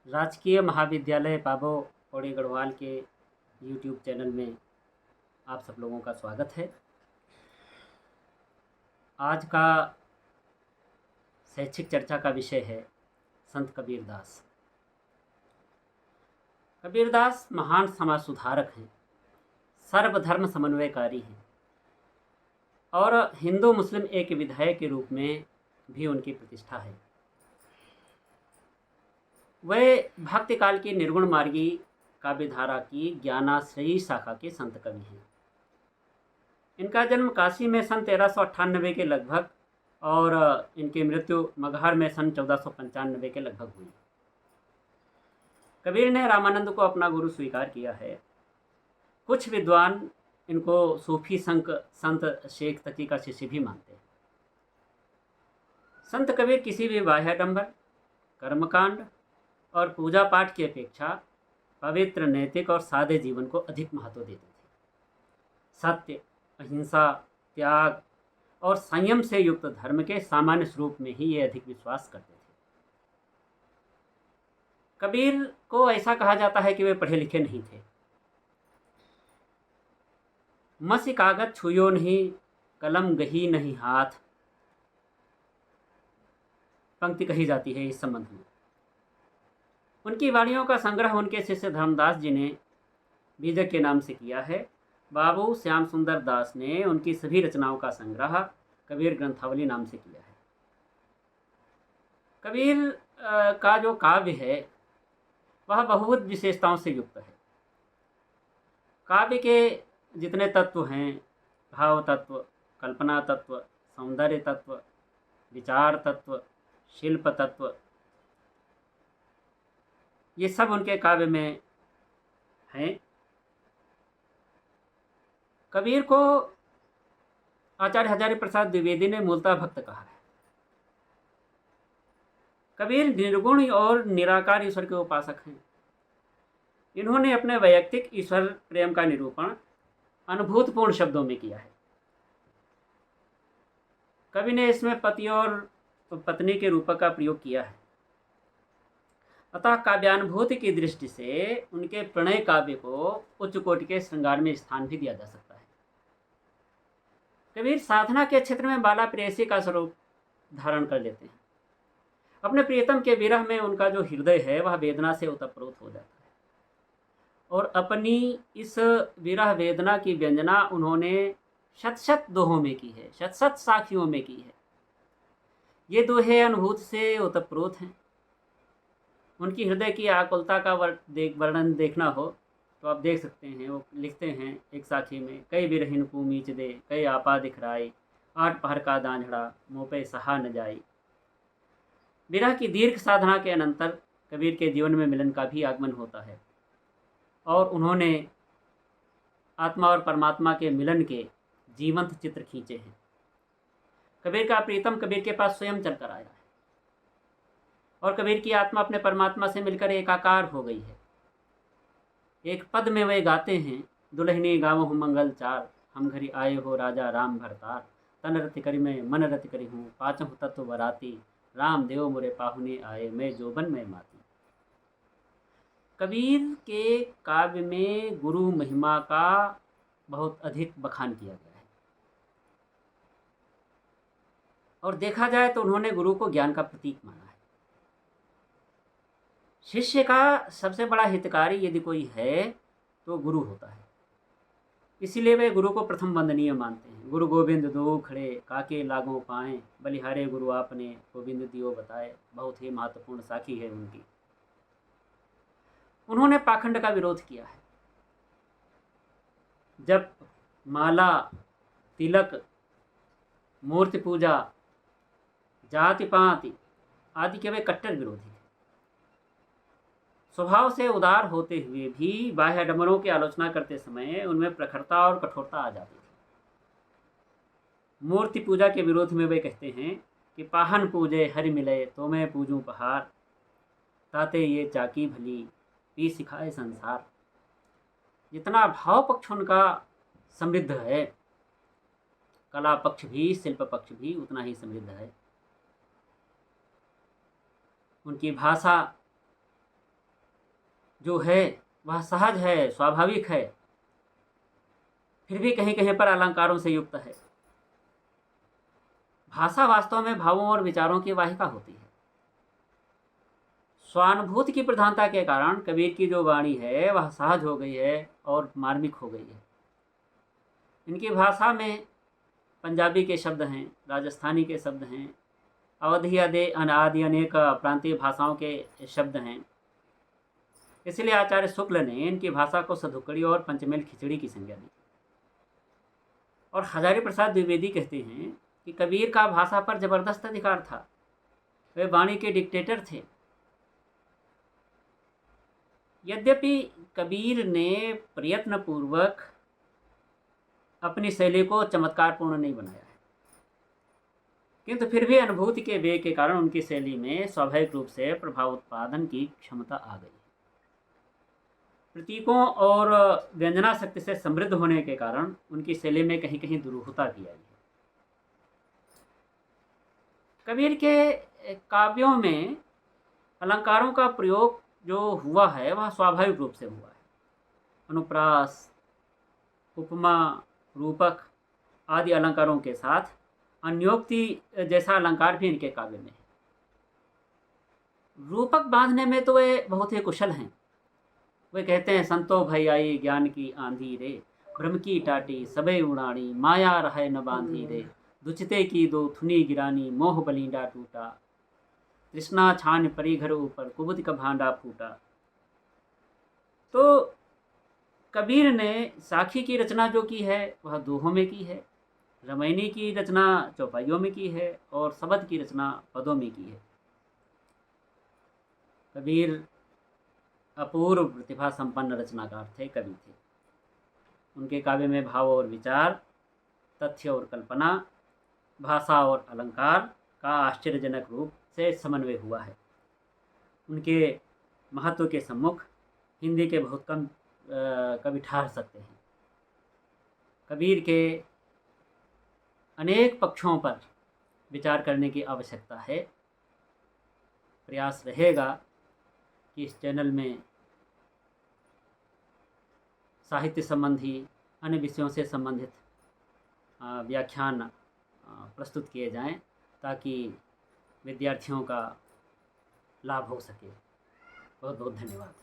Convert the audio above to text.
राजकीय महाविद्यालय पाबौ पौड़ी गढ़वाल के यूट्यूब चैनल में आप सब लोगों का स्वागत है। आज का शैक्षिक चर्चा का विषय है संत कबीरदास। कबीरदास महान समाज सुधारक हैं, सर्वधर्म समन्वयकारी हैं और हिंदू मुस्लिम एक विधायक के रूप में भी उनकी प्रतिष्ठा है। वे भक्ति काल की निर्गुण मार्गी काव्यधारा की ज्ञानाश्रयी शाखा के संत कवि हैं। इनका जन्म काशी में सन 1398 के लगभग और इनकी मृत्यु मगहर में सन 1495 के लगभग हुई। कबीर ने रामानंद को अपना गुरु स्वीकार किया है। कुछ विद्वान इनको सूफी संत शेख तकी का शिष्य भी मानते हैं। संत कबीर किसी भी बाह्याडंबर, कर्मकांड और पूजा पाठ की अपेक्षा पवित्र, नैतिक और सादे जीवन को अधिक महत्व देते थे। सत्य, अहिंसा, त्याग और संयम से युक्त धर्म के सामान्य स्वरूप में ही ये अधिक विश्वास करते थे। कबीर को ऐसा कहा जाता है कि वे पढ़े लिखे नहीं थे। मसी कागज छुयो नहीं, कलम गही नहीं हाथ, पंक्ति कही जाती है इस संबंध में। उनकी वाणियों का संग्रह उनके शिष्य धर्मदास जी ने बीजक के नाम से किया है। बाबू श्याम सुंदर दास ने उनकी सभी रचनाओं का संग्रह कबीर ग्रंथावली नाम से किया है। कबीर का जो काव्य है वह बहुविध विशेषताओं से युक्त है। काव्य के जितने तत्व हैं, भाव तत्व, कल्पना तत्व, सौंदर्य तत्व, विचार तत्व, शिल्प तत्व, ये सब उनके काव्य में हैं। कबीर को आचार्य हजारी प्रसाद द्विवेदी ने मूलतः भक्त कहा है। कबीर निर्गुण और निराकार ईश्वर के उपासक हैं। इन्होंने अपने वैयक्तिक ईश्वर प्रेम का निरूपण अनुभूतपूर्ण शब्दों में किया है। कवि ने इसमें पति और पत्नी के रूपक का प्रयोग किया है। अतः काव्यानुभूति की दृष्टि से उनके प्रणय काव्य को उच्च कोटि के श्रृंगार में स्थान भी दिया जा सकता है। कबीर साधना के क्षेत्र में बाला प्रेयसी का स्वरूप धारण कर लेते हैं। अपने प्रियतम के विरह में उनका जो हृदय है वह वेदना से ओतप्रोत हो जाता है और अपनी इस विरह वेदना की व्यंजना उन्होंने शत शत दोहों में की है, शत शत साखियों में की है। ये दोहे अनुभूति से ओतप्रोत हैं। उनकी हृदय की आकुलता का वर्णन देखना हो तो आप देख सकते हैं। वो लिखते हैं एक साखी में, कई बिरहिन को मीच दे, कई आपा दिखराई, 8 पहर का दांझड़ा, मुँह पे सहा न जाई। विरह की दीर्घ साधना के अनंतर कबीर के जीवन में मिलन का भी आगमन होता है और उन्होंने आत्मा और परमात्मा के मिलन के जीवंत चित्र खींचे हैं। कबीर का प्रीतम कबीर के पास स्वयं चलकर आया है और कबीर की आत्मा अपने परमात्मा से मिलकर एकाकार हो गई है। एक पद में वे गाते हैं, दुल्हनी गावहु मंगल चार, हम घरी आए हो राजा राम भरतार, तन रति करी मैं मन रति करी हूँ, पाचहु तत्व बराती, राम देव मुरे पाहुने आए, मैं जोबन में माती। कबीर के काव्य में गुरु महिमा का बहुत अधिक बखान किया गया है और देखा जाए तो उन्होंने गुरु को ज्ञान का प्रतीक माना है। शिष्य का सबसे बड़ा हितकारी यदि कोई है तो गुरु होता है। इसीलिए वे गुरु को प्रथम वंदनीय मानते हैं। गुरु गोविंद दो खड़े, काके लागों पाएं, बलिहारे गुरु आपने, गोविंद दियो बताए। बहुत ही महत्वपूर्ण साखी है उनकी। उन्होंने पाखंड का विरोध किया है। जब माला, तिलक, मूर्ति पूजा, जाति पाति आदि के वे कट्टर विरोधी थे। स्वभाव से उदार होते हुए भी बाह्य आडंबरों की आलोचना करते समय उनमें प्रखरता और कठोरता आ जाती थी। मूर्ति पूजा के विरोध में वे कहते हैं कि पाहन पूजे हरि मिले, तो मैं पूजूं पहाड़, ताते ये चाकी भली, पी सिखाए संसार। जितना भाव पक्ष उनका समृद्ध है, कला पक्ष भी, शिल्प पक्ष भी उतना ही समृद्ध है। उनकी भाषा जो है वह सहज है, स्वाभाविक है, फिर भी कहीं कहीं पर अलंकारों से युक्त है। भाषा वास्तव में भावों और विचारों की वाहिका होती है। स्वानुभूति की प्रधानता के कारण कबीर की जो वाणी है वह सहज हो गई है और मार्मिक हो गई है। इनकी भाषा में पंजाबी के शब्द हैं, राजस्थानी के शब्द हैं, अवधी आदि अनेक प्रांतीय भाषाओं के शब्द हैं। इसलिए आचार्य शुक्ल ने इनकी भाषा को सधुकड़ी और पंचमेल खिचड़ी की संज्ञा दी। और हजारी प्रसाद द्विवेदी कहते हैं कि कबीर का भाषा पर जबरदस्त अधिकार था, वे वाणी के डिक्टेटर थे। यद्यपि कबीर ने प्रयत्नपूर्वक अपनी शैली को चमत्कारपूर्ण नहीं बनाया है, किंतु फिर भी अनुभूति के वेग के कारण उनकी शैली में स्वाभाविक रूप से प्रभाव उत्पादन की क्षमता आ गई। प्रतीकों और व्यंजना शक्ति से समृद्ध होने के कारण उनकी शैली में कहीं कहीं दुरूहता भी आई है। कबीर के काव्यों में अलंकारों का प्रयोग जो हुआ है वह स्वाभाविक रूप से हुआ है। अनुप्रास, उपमा, रूपक आदि अलंकारों के साथ अन्योक्ति जैसा अलंकार भी इनके काव्य में है। रूपक बांधने में तो वे बहुत ही कुशल हैं। वे कहते हैं, संतो भई आई ज्ञान की आंधी रे, भ्रम की टाटी सबे उड़ानी, माया रहे न बांधी रे, दुचते की दो थुनी गिरानी, मोह बलिंडा टूटा, तृष्णा छान परी घर ऊपर, कुबुद का भांडा फूटा। तो कबीर ने साखी की रचना जो की है वह दोहों में की है, रामायणी की रचना चौपाइयों में की है और शबद की रचना पदों में की है। कबीर अपूर्व प्रतिभा संपन्न रचनाकार थे, कवि थे। उनके काव्य में भाव और विचार, तथ्य और कल्पना, भाषा और अलंकार का आश्चर्यजनक रूप से समन्वय हुआ है। उनके महत्व के सम्मुख हिंदी के बहुत कम कवि ठहर सकते हैं। कबीर के अनेक पक्षों पर विचार करने की आवश्यकता है। प्रयास रहेगा कि इस चैनल में साहित्य संबंधी अन्य विषयों से संबंधित व्याख्यान प्रस्तुत किए जाएं ताकि विद्यार्थियों का लाभ हो सके। बहुत बहुत धन्यवाद।